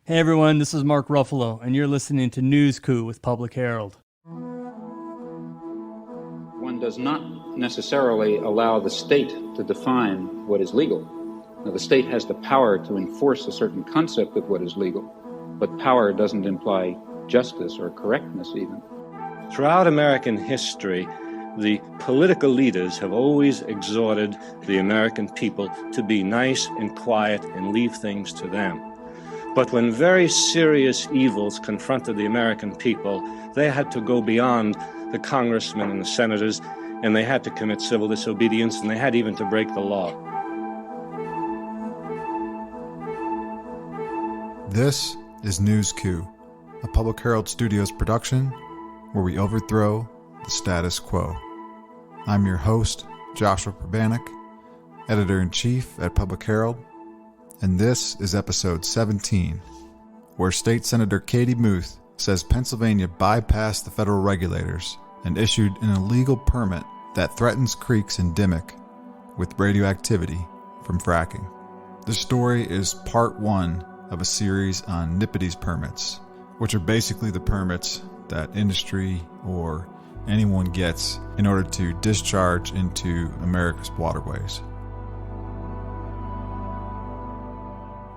Hey everyone, this is Mark Ruffalo, and you're listening to newsCOUP with Public Herald. One does not necessarily allow the state to define what is legal. Now, the state has the power to enforce a certain concept of what is legal, but power doesn't imply justice or correctness even. Throughout American history, the political leaders have always exhorted the American people to be nice and quiet and leave things to them. But when very serious evils confronted the American people, they had to go beyond the congressmen and the senators, and they had to commit civil disobedience, and they had even to break the law. This is newsCOUP, a Public Herald Studios production where we overthrow the status quo. I'm your host, Joshua Probanik, Editor-in-Chief at Public Herald, and this is episode 17, where State Senator Katie Muth says Pennsylvania bypassed the federal regulators and issued an illegal permit that threatens creeks in Dimock with radioactivity from fracking. This story is part one of a series on NPDES permits, which are basically the permits that industry or anyone gets in order to discharge into America's waterways.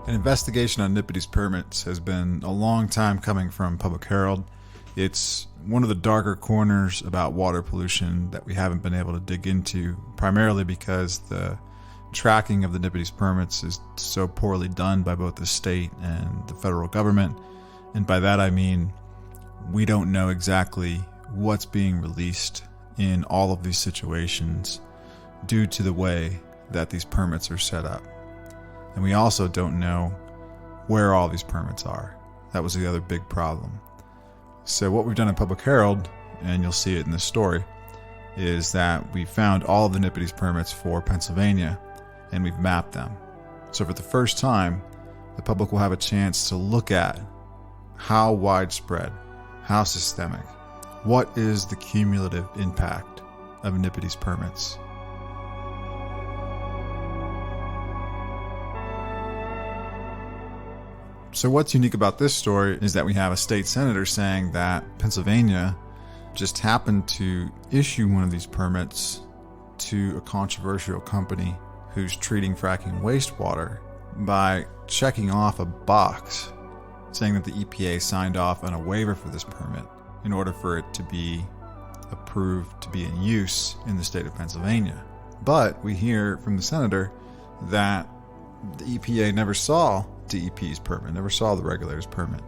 An investigation on NPDES permits has been a long time coming from Public Herald. It's one of the darker corners about water pollution that we haven't been able to dig into, primarily because the tracking of the NPDES permits is so poorly done by both the state and the federal government. And by that I mean we don't know exactly what's being released in all of these situations due to the way that these permits are set up. And we also don't know where all these permits are. That was the other big problem. So what we've done in Public Herald, and you'll see it in this story, is that we found all of the NPDES permits for Pennsylvania and we've mapped them. So for the first time, the public will have a chance to look at how widespread, how systemic, what is the cumulative impact of NPDES permits. So what's unique about this story is that we have a state senator saying that Pennsylvania just happened to issue one of these permits to a controversial company who's treating fracking wastewater by checking off a box saying that the EPA signed off on a waiver for this permit in order for it to be approved to be in use in the state of Pennsylvania. But we hear from the senator that the EPA never saw DEP's permit, never saw the regulator's permit.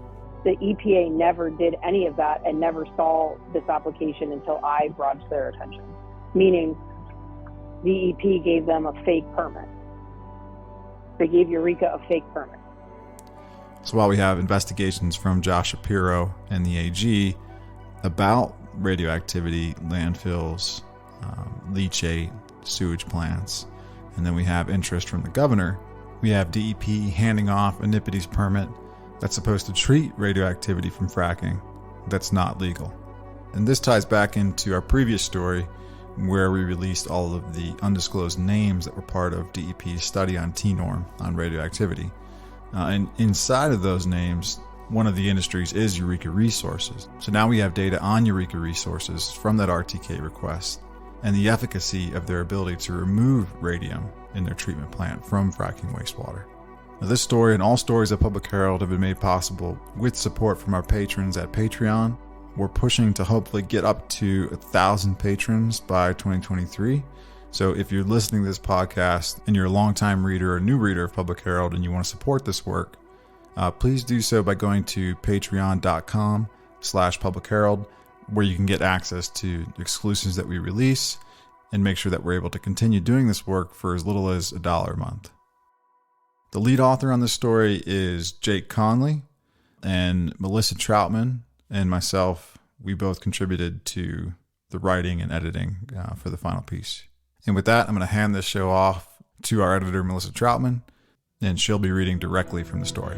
The EPA never did any of that and never saw this application until I brought it to their attention. Meaning, DEP gave them a fake permit. They gave Eureka a fake permit. So while we have investigations from Josh Shapiro and the AG about radioactivity, landfills, leachate, sewage plants, and then we have interest from the governor, we have DEP handing off a NPDES permit that's supposed to treat radioactivity from fracking that's not legal. And this ties back into our previous story where we released all of the undisclosed names that were part of DEP's study on T-norm on radioactivity. And inside of those names, one of the industries is Eureka Resources. So now we have data on Eureka Resources from that RTK request and the efficacy of their ability to remove radium in their treatment plant from fracking wastewater. Now, this story and all stories at Public Herald have been made possible with support from our patrons at Patreon. We're pushing to hopefully get up to 1,000 patrons by 2023. So if you're listening to this podcast and you're a longtime reader or new reader of Public Herald and you want to support this work, please do so by going to patreon.com/Public Herald, where you can get access to exclusives that we release and make sure that we're able to continue doing this work for as little as $1 a month. The lead author on this story is Jake Conley, and Melissa Troutman and myself, we both contributed to the writing and editing for the final piece. And with that, I'm going to hand this show off to our editor, Melissa Troutman, and she'll be reading directly from the story.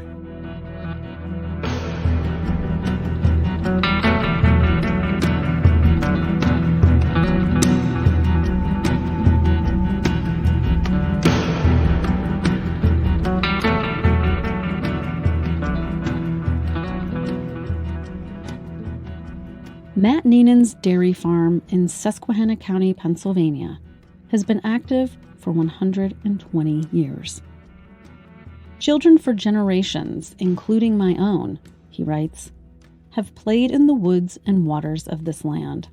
Matt Neenan's dairy farm in Susquehanna County, Pennsylvania, has been active for 120 years. Children for generations, including my own, he writes, have played in the woods and waters of this land.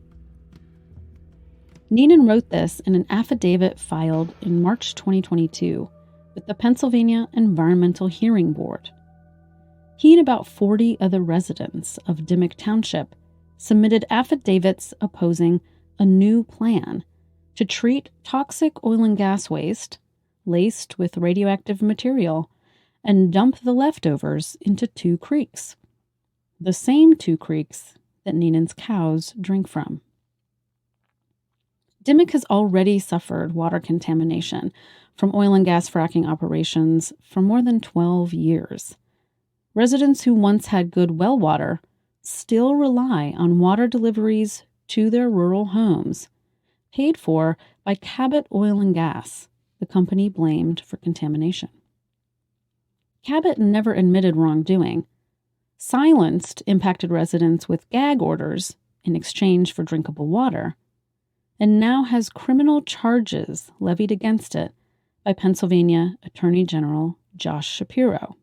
Neenan wrote this in an affidavit filed in March 2022 with the Pennsylvania Environmental Hearing Board. He and about 40 other residents of Dimock Township submitted affidavits opposing a new plan to treat toxic oil and gas waste, laced with radioactive material, and dump the leftovers into 2 creeks. The same 2 creeks that Neenan's cows drink from. Dimock has already suffered water contamination from oil and gas fracking operations for more than 12 years. Residents who once had good well water still rely on water deliveries to their rural homes, paid for by Cabot Oil and Gas, the company blamed for contamination. Cabot never admitted wrongdoing, silenced impacted residents with gag orders in exchange for drinkable water, and now has criminal charges levied against it by Pennsylvania Attorney General Josh Shapiro.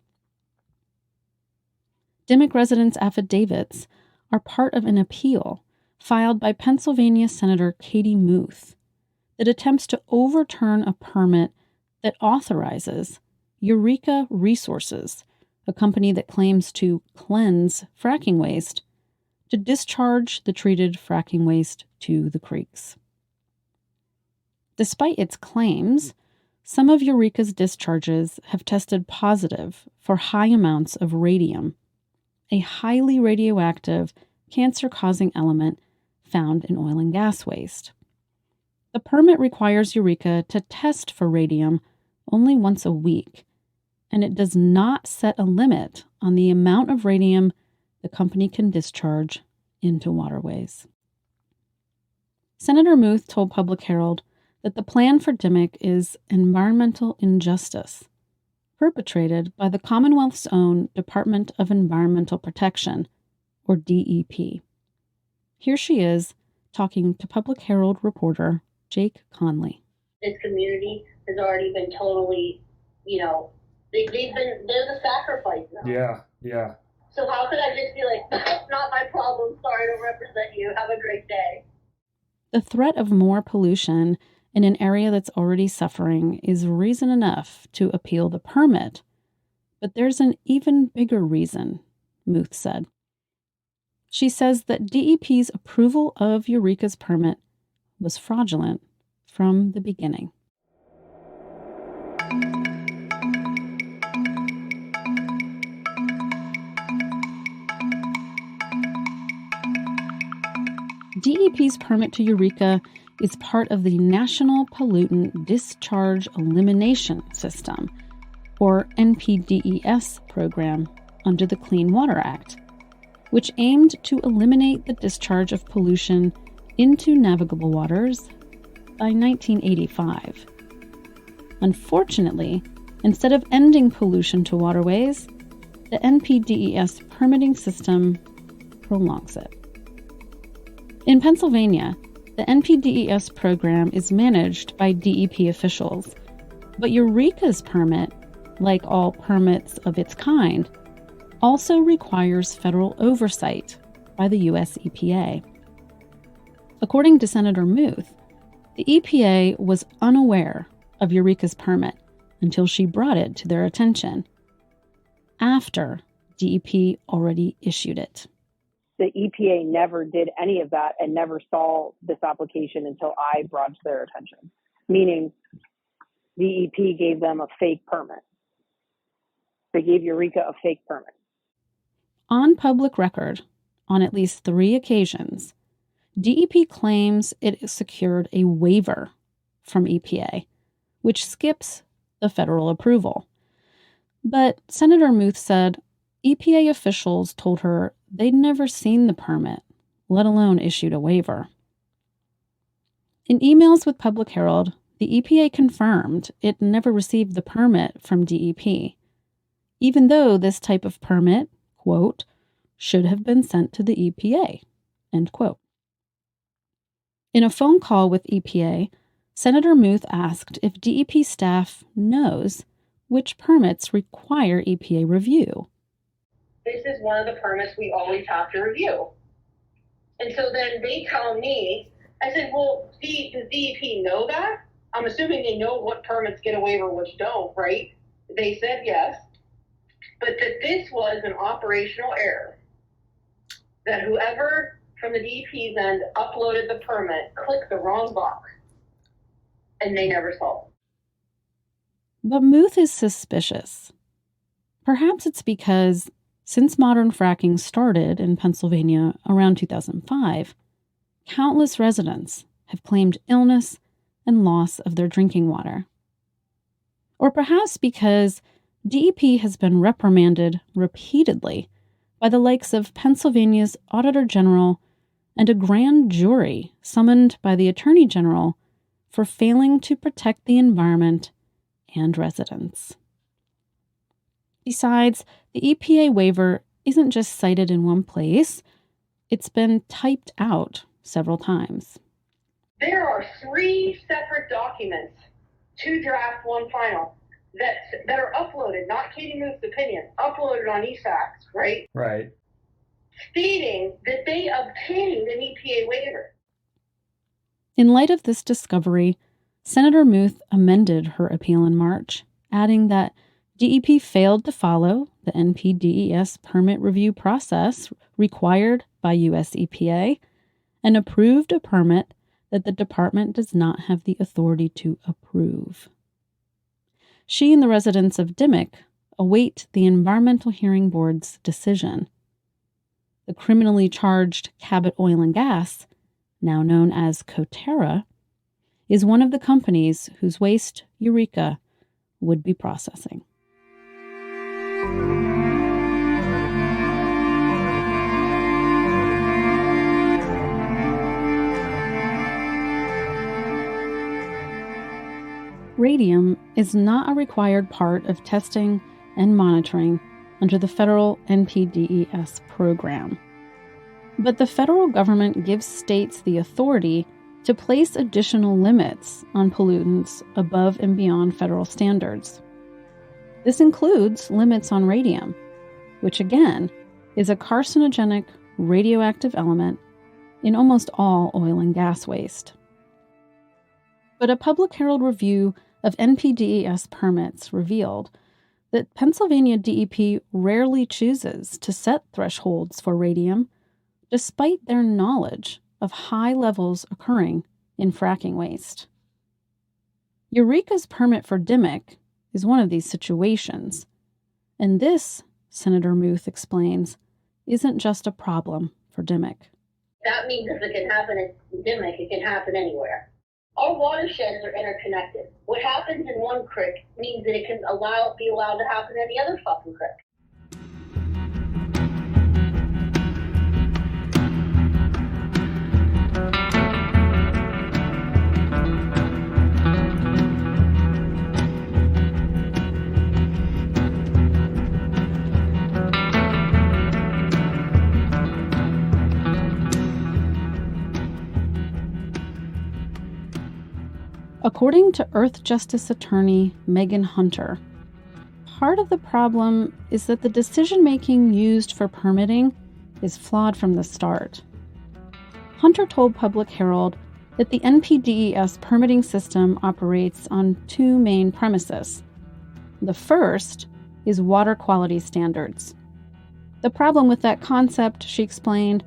Dimock residents' affidavits are part of an appeal filed by Pennsylvania Senator Katie Muth that attempts to overturn a permit that authorizes Eureka Resources, a company that claims to cleanse fracking waste, to discharge the treated fracking waste to the creeks. Despite its claims, some of Eureka's discharges have tested positive for high amounts of radium, a highly radioactive, cancer-causing element found in oil and gas waste. The permit requires Eureka to test for radium only once a week, and it does not set a limit on the amount of radium the company can discharge into waterways. Senator Muth told Public Herald that the plan for Dimock is environmental injustice, perpetrated by the Commonwealth's own Department of Environmental Protection, or DEP. Here she is, talking to Public Herald reporter Jake Conley. This community has already been totally, they're the sacrifice now. Yeah. So how could I just be like, not my problem, sorry to represent you, have a great day. The threat of more pollution in an area that's already suffering is reason enough to appeal the permit. But there's an even bigger reason, Muth said. She says that DEP's approval of Eureka's permit was fraudulent from the beginning. DEP's permit to Eureka is part of the National Pollutant Discharge Elimination System, or NPDES program under the Clean Water Act, which aimed to eliminate the discharge of pollution into navigable waters by 1985. Unfortunately, instead of ending pollution to waterways, the NPDES permitting system prolongs it. In Pennsylvania, the NPDES program is managed by DEP officials, but Eureka's permit, like all permits of its kind, also requires federal oversight by the U.S. EPA. According to Senator Muth, the EPA was unaware of Eureka's permit until she brought it to their attention, after DEP already issued it. The EPA never did any of that and never saw this application until I brought it to their attention, meaning DEP gave them a fake permit. They gave Eureka a fake permit. On public record, on at least 3 occasions, DEP claims it secured a waiver from EPA, which skips the federal approval. But Senator Muth said EPA officials told her they'd never seen the permit, let alone issued a waiver. In emails with Public Herald, the EPA confirmed it never received the permit from DEP, even though this type of permit, quote, should have been sent to the EPA, End quote. In a phone call with EPA, Senator Muth asked if DEP staff knows which permits require EPA review. This is one of the permits we always have to review. And so then they tell me, I said, well, does DEP know that? I'm assuming they know what permits get a waiver, which don't, right? They said yes, but that this was an operational error. That whoever from the DEP's end uploaded the permit clicked the wrong box, and they never saw it. But Muth is suspicious. Perhaps it's because since modern fracking started in Pennsylvania around 2005, countless residents have claimed illness and loss of their drinking water. Or perhaps because DEP has been reprimanded repeatedly by the likes of Pennsylvania's Auditor General and a grand jury summoned by the Attorney General for failing to protect the environment and residents. Besides, the EPA waiver isn't just cited in one place, it's been typed out several times. There are 3 separate documents, 2 draft, 1 final, that are uploaded, not Katie Muth's opinion, uploaded on ESACs, right? Right. Stating that they obtained an EPA waiver. In light of this discovery, Senator Muth amended her appeal in March, adding that DEP failed to follow the NPDES permit review process required by U.S. EPA and approved a permit that the department does not have the authority to approve. She and the residents of Dimock await the Environmental Hearing Board's decision. The criminally charged Cabot Oil and Gas, now known as Coterra, is one of the companies whose waste Eureka would be processing. Radium is not a required part of testing and monitoring under the federal NPDES program. But the federal government gives states the authority to place additional limits on pollutants above and beyond federal standards. This includes limits on radium, which again is a carcinogenic radioactive element in almost all oil and gas waste. But a Public Herald review of NPDES permits revealed that Pennsylvania DEP rarely chooses to set thresholds for radium despite their knowledge of high levels occurring in fracking waste. Eureka's permit for Dimock is one of these situations, and this, Senator Muth explains, isn't just a problem for Dimock. That means if it can happen in Dimock, it can happen anywhere. Our watersheds are interconnected. What happens in one creek means that it can be allowed to happen in any other fucking creek. According to Earth Justice attorney Megan Hunter, part of the problem is that the decision-making used for permitting is flawed from the start. Hunter told Public Herald that the NPDES permitting system operates on 2 main premises. The first is water quality standards. The problem with that concept, she explained,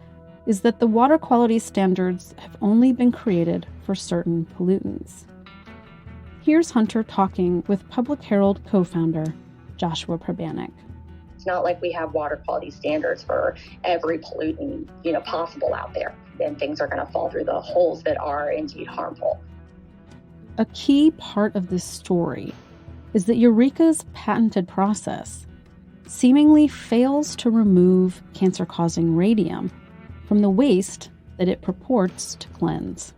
is that the water quality standards have only been created for certain pollutants. Here's Hunter talking with Public Herald co-founder Joshua Probanek. It's not like we have water quality standards for every pollutant, possible out there. Then things are going to fall through the holes that are indeed harmful. A key part of this story is that Eureka's patented process seemingly fails to remove cancer-causing radium from the waste that it purports to cleanse.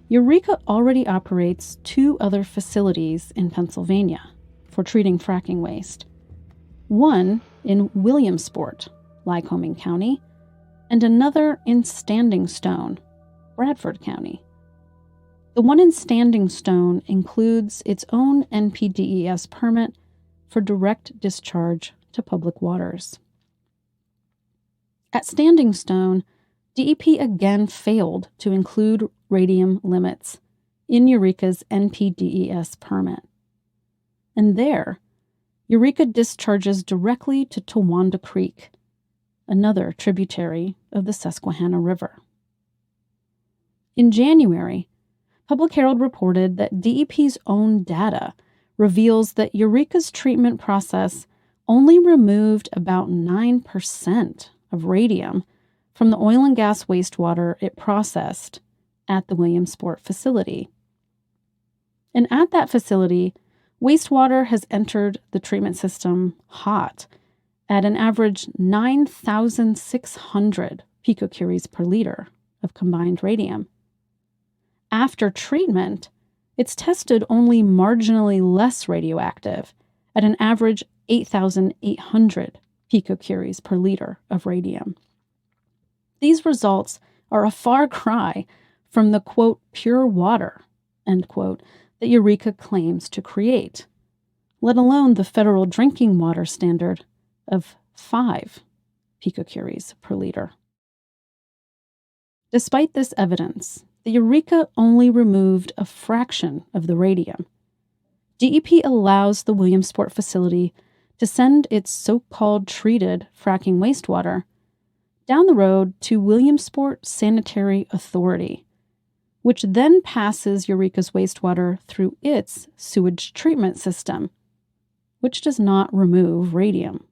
Eureka already operates 2 other facilities in Pennsylvania for treating fracking waste. One in Williamsport, Lycoming County, and another in Standing Stone, Bradford County. The one in Standing Stone includes its own NPDES permit for direct discharge to public waters. At Standing Stone, DEP again failed to include radium limits in Eureka's NPDES permit. And there, Eureka discharges directly to Towanda Creek, another tributary of the Susquehanna River. In January, Public Herald reported that DEP's own data reveals that Eureka's treatment process only removed about 9% of radium from the oil and gas wastewater it processed at the Williamsport facility. And at that facility, wastewater has entered the treatment system hot at an average 9,600 picocuries per liter of combined radium. After treatment, it's tested only marginally less radioactive at an average 8,800 picocuries per liter of radium. These results are a far cry from the, quote, pure water, end quote, that Eureka claims to create, let alone the federal drinking water standard of 5 picocuries per liter. Despite this evidence, the Eureka only removed a fraction of the radium. DEP allows the Williamsport facility to send its so-called treated fracking wastewater down the road to Williamsport Sanitary Authority, which then passes Eureka's wastewater through its sewage treatment system, which does not remove radium.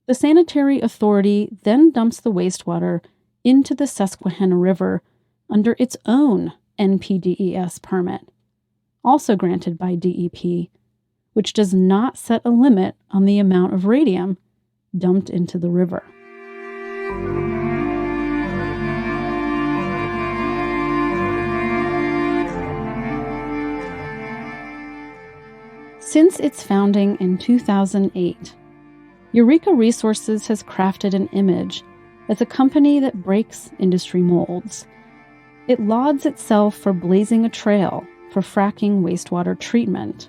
The Sanitary Authority then dumps the wastewater into the Susquehanna River under its own NPDES permit, also granted by DEP, which does not set a limit on the amount of radium dumped into the river. Since its founding in 2008, Eureka Resources has crafted an image as a company that breaks industry molds. It lauds itself for blazing a trail for fracking wastewater treatment,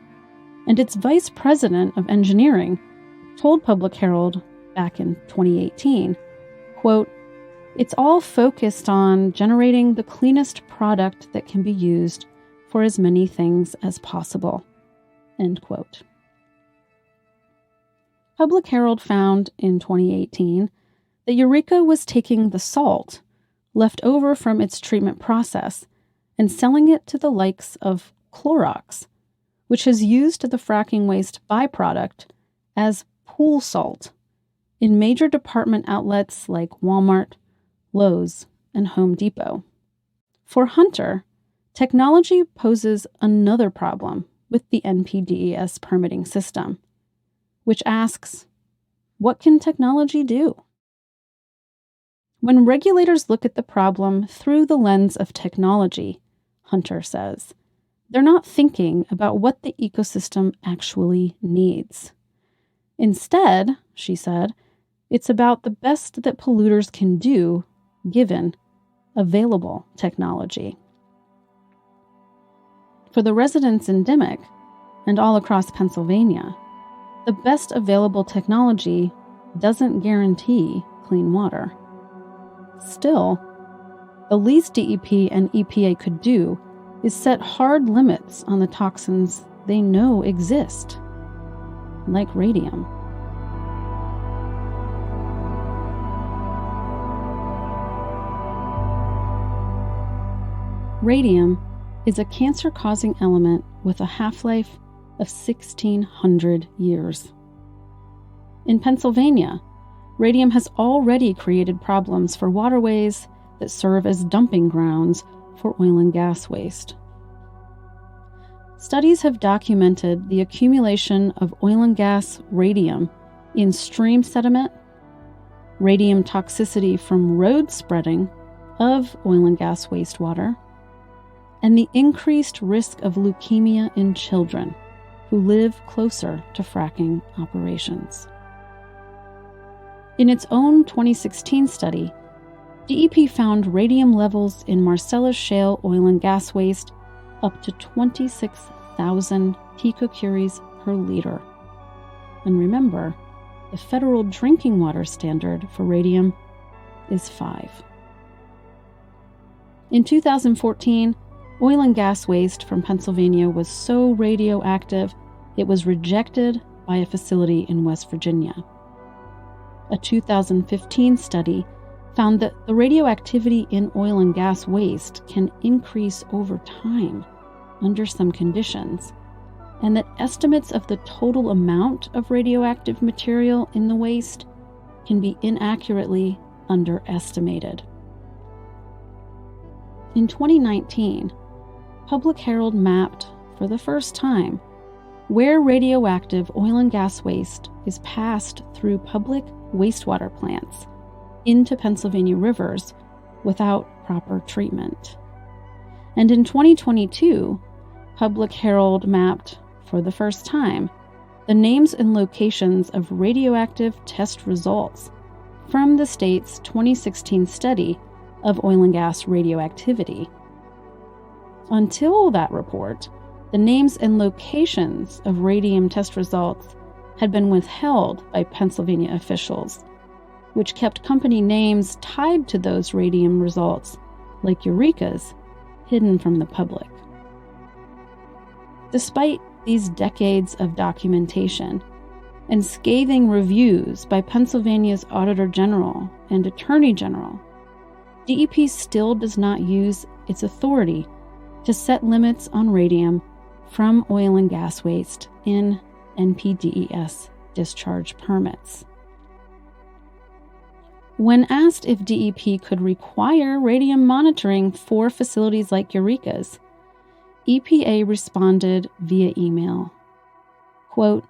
and its vice president of engineering told Public Herald back in 2018, quote, "It's all focused on generating the cleanest product that can be used for as many things as possible," end quote. Public Herald found in 2018 that Eureka was taking the salt left over from its treatment process and selling it to the likes of Clorox, which has used the fracking waste byproduct as pool salt in major department outlets like Walmart, Lowe's, and Home Depot. For Hunter, technology poses another problem with the NPDES permitting system, which asks, what can technology do? When regulators look at the problem through the lens of technology, Hunter says, they're not thinking about what the ecosystem actually needs. Instead, she said, it's about the best that polluters can do given available technology. For the residents in Dimock and all across Pennsylvania, the best available technology doesn't guarantee clean water. Still, the least DEP and EPA could do is set hard limits on the toxins they know exist, like radium. Radium is a cancer-causing element with a half-life of 1,600 years. In Pennsylvania, radium has already created problems for waterways that serve as dumping grounds for oil and gas waste. Studies have documented the accumulation of oil and gas radium in stream sediment, radium toxicity from road spreading of oil and gas wastewater, and the increased risk of leukemia in children who live closer to fracking operations. In its own 2016 study, DEP found radium levels in Marcellus Shale oil and gas waste up to 26,000 picocuries per liter. And remember, the federal drinking water standard for radium is 5. In 2014, oil and gas waste from Pennsylvania was so radioactive it was rejected by a facility in West Virginia. A 2015 study found that the radioactivity in oil and gas waste can increase over time under some conditions, and that estimates of the total amount of radioactive material in the waste can be inaccurately underestimated. In 2019, Public Herald mapped, for the first time, where radioactive oil and gas waste is passed through public wastewater plants into Pennsylvania rivers without proper treatment. And in 2022, Public Herald mapped, for the first time, the names and locations of radioactive test results from the state's 2016 study of oil and gas radioactivity. Until that report, the names and locations of radium test results had been withheld by Pennsylvania officials, which kept company names tied to those radium results, like Eureka's, hidden from the public. Despite these decades of documentation and scathing reviews by Pennsylvania's Auditor General and Attorney General, DEP still does not use its authority to set limits on radium from oil and gas waste in NPDES discharge permits. When asked if DEP could require radium monitoring for facilities like Eureka's, EPA responded via email, quote,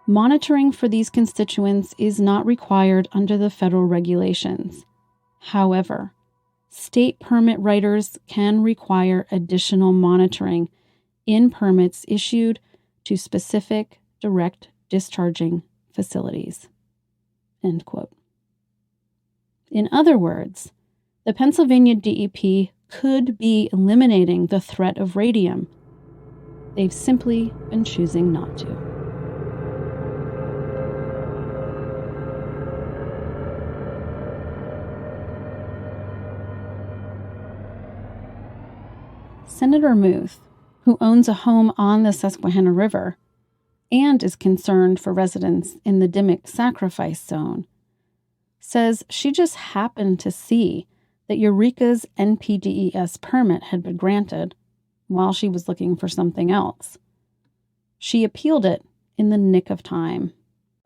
"Monitoring for these constituents is not required under the federal regulations. However, state permit writers can require additional monitoring in permits issued to specific direct discharging facilities." End quote. In other words, the Pennsylvania DEP could be eliminating the threat of radium. They've simply been choosing not to. Senator Muth, who owns a home on the Susquehanna River and is concerned for residents in the Dimock sacrifice zone, says she just happened to see that Eureka's NPDES permit had been granted while she was looking for something else. She appealed it in the nick of time.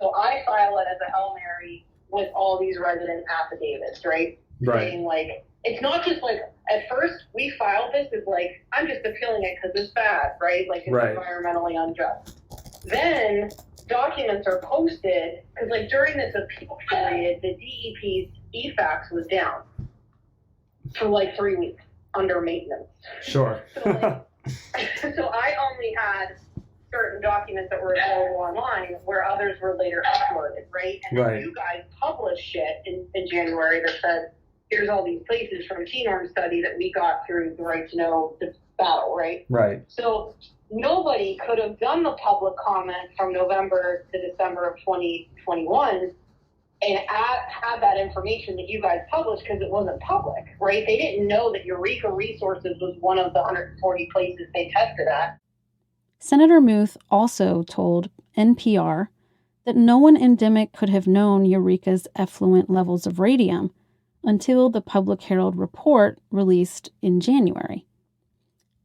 So I file it as a Hail Mary with all these resident affidavits, right? Right. Saying, like, it's not just like, at first we filed this as like, I'm just appealing it because it's bad, right? Like, it's Right. environmentally unjust. Then documents are posted, because like during this appeal period, the DEP's EFAX was down for like 3 weeks under maintenance. Sure. So, so I only had certain documents that were available online where others were later uploaded, right? And Right. then you guys published shit in January that said, here's all these places from T-Norm study that we got through the Right to Know battle, right? Right. So nobody could have done the public comment from November to December of 2021 and had that information that you guys published because it wasn't public, right? They didn't know that Eureka Resources was one of the 140 places they tested at. Senator Muth also told NPR that no one in Dimock could have known Eureka's effluent levels of radium until the Public Herald report released in January,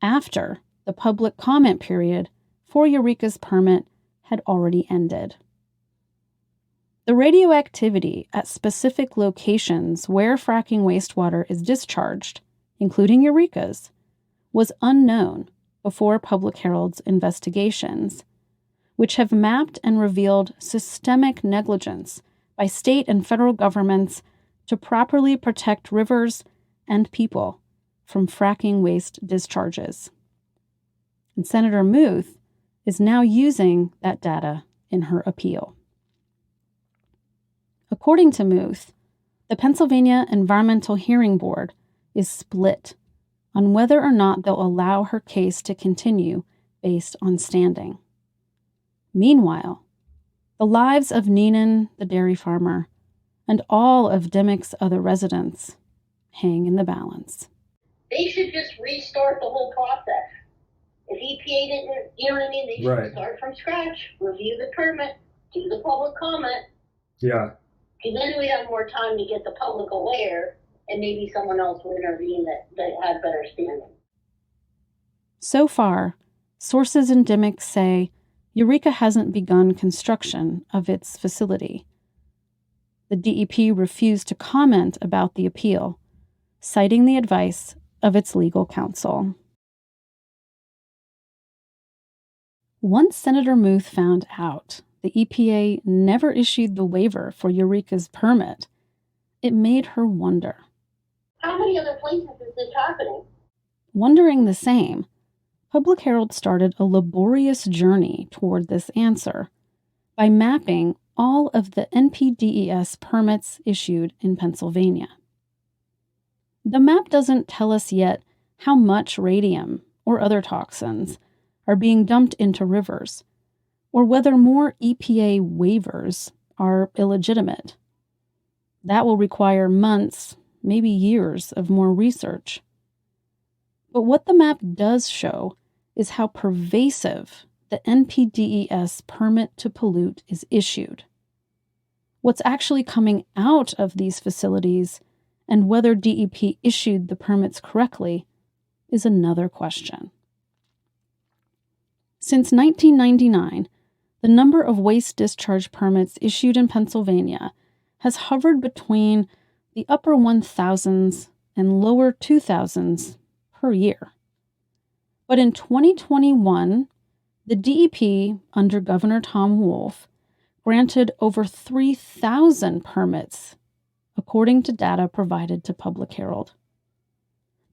after the public comment period for Eureka's permit had already ended. The radioactivity at specific locations where fracking wastewater is discharged, including Eureka's, was unknown before Public Herald's investigations, which have mapped and revealed systemic negligence by state and federal governments to properly protect rivers and people from fracking waste discharges. And Senator Muth is now using that data in her appeal. According to Muth, the Pennsylvania Environmental Hearing Board is split on whether or not they'll allow her case to continue based on standing. Meanwhile, the lives of Neenan, the dairy farmer, and all of Dimock's other residents hang in the balance. They should just restart the whole process. If EPA didn't, you know what I mean? They should start from scratch, review the permit, do the public comment. Yeah. Because then we'd have more time to get the public aware, and maybe someone else would intervene that had better standing. So far, sources in Dimock say Eureka hasn't begun construction of its facility. The DEP refused to comment about the appeal, citing the advice of its legal counsel. Once Senator Muth found out the EPA never issued the waiver for Eureka's permit, it made her wonder. How many other places is this happening? Wondering the same, Public Herald started a laborious journey toward this answer by mapping all of the NPDES permits issued in Pennsylvania. The map doesn't tell us yet how much radium or other toxins are being dumped into rivers, or whether more EPA waivers are illegitimate. That will require months, maybe years of more research. But what the map does show is how pervasive the NPDES permit to pollute is issued. What's actually coming out of these facilities and whether DEP issued the permits correctly is another question. Since 1999, the number of waste discharge permits issued in Pennsylvania has hovered between the upper 1,000s and lower 2,000s per year. But in 2021, the DEP, under Governor Tom Wolf, granted over 3,000 permits, according to data provided to Public Herald.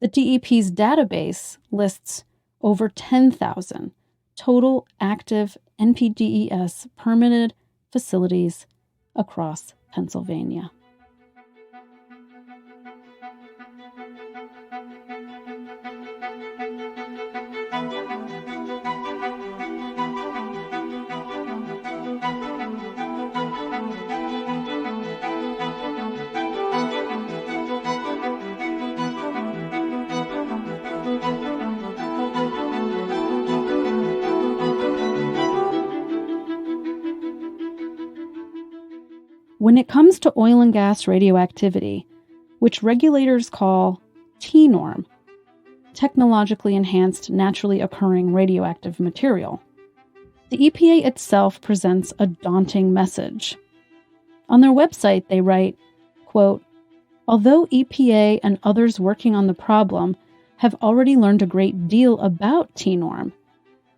The DEP's database lists over 10,000 total active NPDES permitted facilities across Pennsylvania. When it comes to oil and gas radioactivity, which regulators call TNORM, technologically enhanced naturally occurring radioactive material, the EPA itself presents a daunting message. On their website, they write, quote, "Although EPA and others working on the problem have already learned a great deal about TNORM,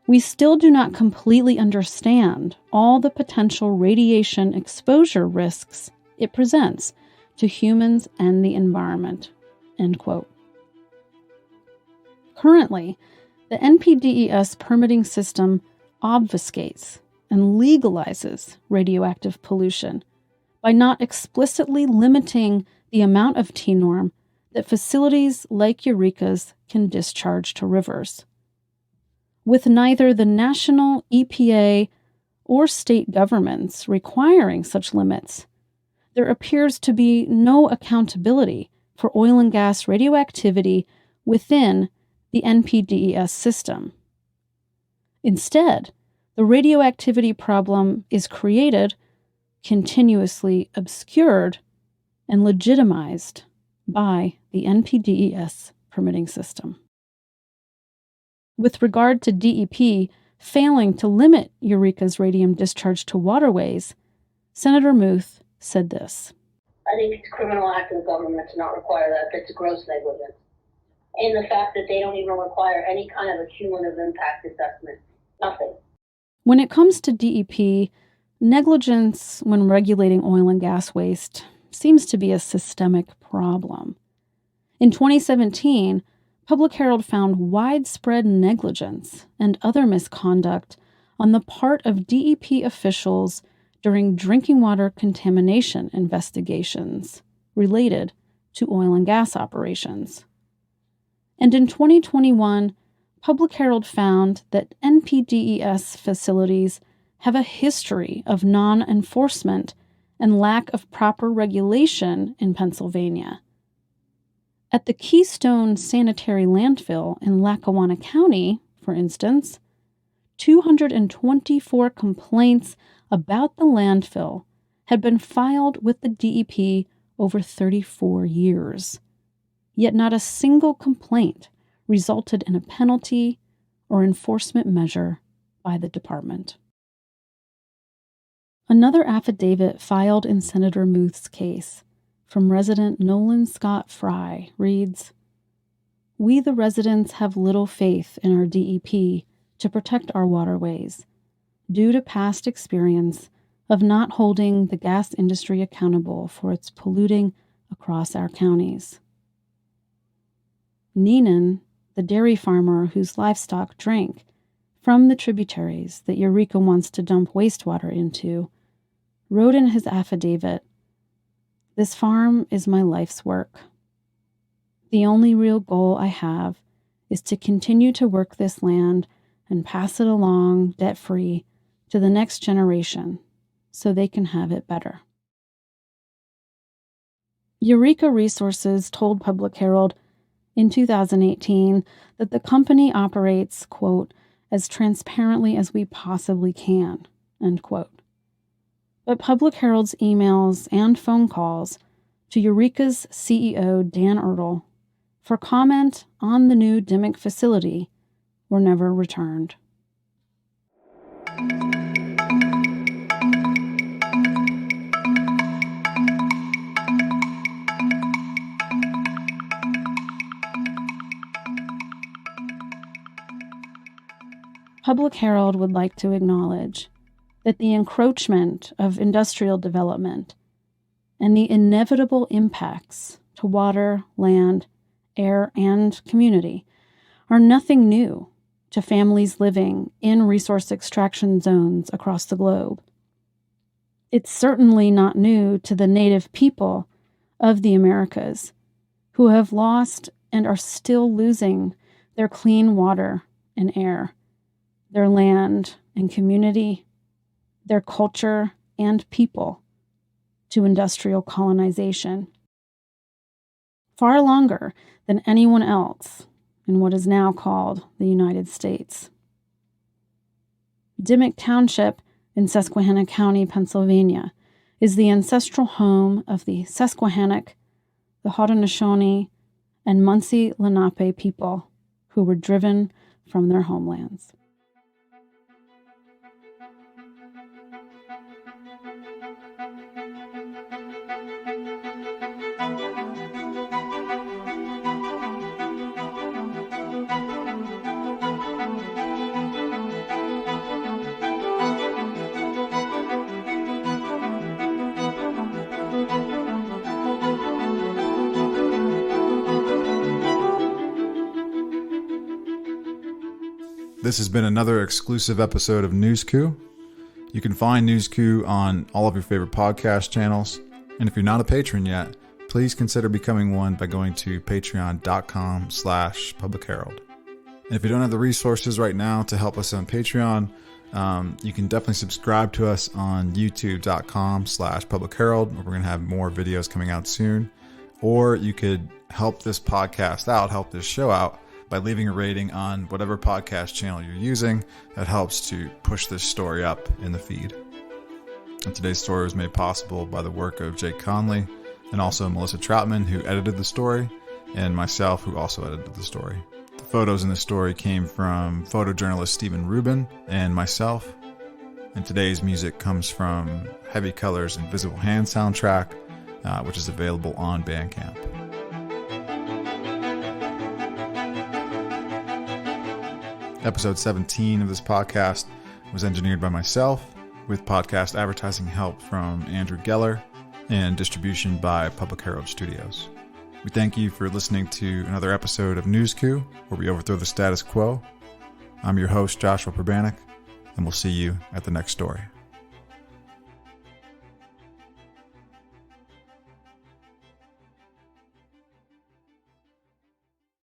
we still do not completely understand all the potential radiation exposure risks it presents to humans and the environment." End quote. Currently, the NPDES permitting system obfuscates and legalizes radioactive pollution by not explicitly limiting the amount of TNORM that facilities like Eureka's can discharge to rivers. With neither the national EPA or state governments requiring such limits, there appears to be no accountability for oil and gas radioactivity within the NPDES system. Instead, the radioactivity problem is created, continuously obscured, and legitimized by the NPDES permitting system. With regard to DEP failing to limit Eureka's radium discharge to waterways, Senator Muth said this. I think it's a criminal act of the government to not require that. It's gross negligence. And the fact that they don't even require any kind of a cumulative impact assessment. Nothing. When it comes to DEP, negligence when regulating oil and gas waste seems to be a systemic problem. In 2017, Public Herald found widespread negligence and other misconduct on the part of DEP officials during drinking water contamination investigations related to oil and gas operations. And in 2021, Public Herald found that NPDES facilities have a history of non-enforcement and lack of proper regulation in Pennsylvania. At the Keystone Sanitary Landfill in Lackawanna County, for instance, 224 complaints about the landfill had been filed with the DEP over 34 years. Yet not a single complaint resulted in a penalty or enforcement measure by the department. Another affidavit filed in Senator Muth's case from resident Nolan Scott Fry reads, "We the residents have little faith in our DEP to protect our waterways due to past experience of not holding the gas industry accountable for its polluting across our counties." Neenan, the dairy farmer whose livestock drank from the tributaries that Eureka wants to dump wastewater into, wrote in his affidavit, "This farm is my life's work. The only real goal I have is to continue to work this land and pass it along debt-free to the next generation so they can have it better." Eureka Resources told Public Herald in 2018 that the company operates, quote, "as transparently as we possibly can," end quote. But Public Herald's emails and phone calls to Eureka's CEO, Dan Ertl, for comment on the new Dimock facility were never returned. Public Herald would like to acknowledge that the encroachment of industrial development and the inevitable impacts to water, land, air, and community are nothing new to families living in resource extraction zones across the globe. It's certainly not new to the native people of the Americas who have lost and are still losing their clean water and air, their land and community, their culture and people to industrial colonization. Far longer than anyone else in what is now called the United States. Dimock Township in Susquehanna County, Pennsylvania, is the ancestral home of the Susquehannock, the Haudenosaunee, and Munsee Lenape people who were driven from their homelands. This has been another exclusive episode of newsCOUP. You can find newsCOUP on all of your favorite podcast channels. And if you're not a patron yet, please consider becoming one by going to patreon.com/Public Herald. And if you don't have the resources right now to help us on Patreon, you can definitely subscribe to us on youtube.com/Public Herald, where we're going to have more videos coming out soon. Or you could help this podcast out, help this show out, by leaving a rating on whatever podcast channel you're using. That helps to push this story up in the feed. And today's story was made possible by the work of Jake Conley and also Melissa Troutman, who edited the story, and myself, who also edited the story. The photos in the story came from photojournalist Stephen Rubin and myself. And today's music comes from Heavy Colors Invisible Hand soundtrack, which is available on Bandcamp. Episode 17 of this podcast was engineered by myself, with podcast advertising help from Andrew Geller and distribution by Public Herald Studios. We thank you for listening to another episode of newsCOUP, where we overthrow the status quo. I'm your host, Joshua Perbanik, and we'll see you at the next story.